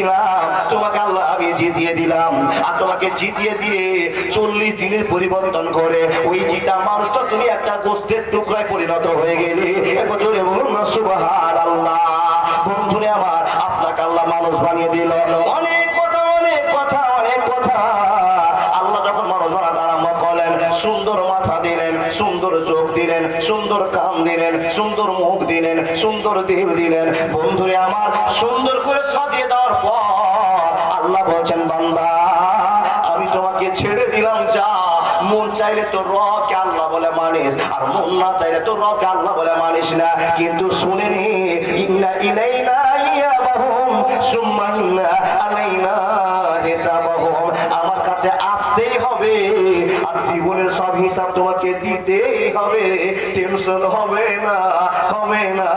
দিলাম, তোমাকে আল্লাহ আমি জিতিয়ে দিলাম। আর তোমাকে জিতিয়ে দিয়ে 40 দিনের পরিবর্তন করে ওই জিতা মানুষটা তুমি একটা গোস্তের টুকরায় পরিণত হয়ে গেলে। বছরে বলুন না সুবহানাল্লাহ। বন্ধুরে আমার, আপনাকে আল্লাহ মানুষ বানিয়ে দিল। অনেক কথা অনেক কথা অনেক কথা আল্লাহ যখন মানুষ বানাতে আরম্ভ করলেন, সুন্দর মাথা দিলেন, সুন্দর চোখ দিলেন, সুন্দর কান দিলেন, সুন্দর মুখ দিলেন, সুন্দর দিল দিলেন। বন্ধুরে আমার, সুন্দর করে সাজিয়ে দেওয়ার পর আল্লাহ বলছেন, বান্দা আমি তোমাকে ছেড়ে দিলাম, যা মন চাইলে তো রকে আল্লাহ বলে মানিস, আর মন না চাইলে তো রকে আল্লাহ বলে মানিস না। কিন্তু শুনে নি, ইন্না ইলাইনা ইয়াবাহুম সুম্মা ইন্না আলাইনা হিসাবাহুম। আমার কাছে আসতেই হবে, আর জীবনের সব হিসাব তোমাকে দিতেই হবে। টেনশন হবে না, হবে না।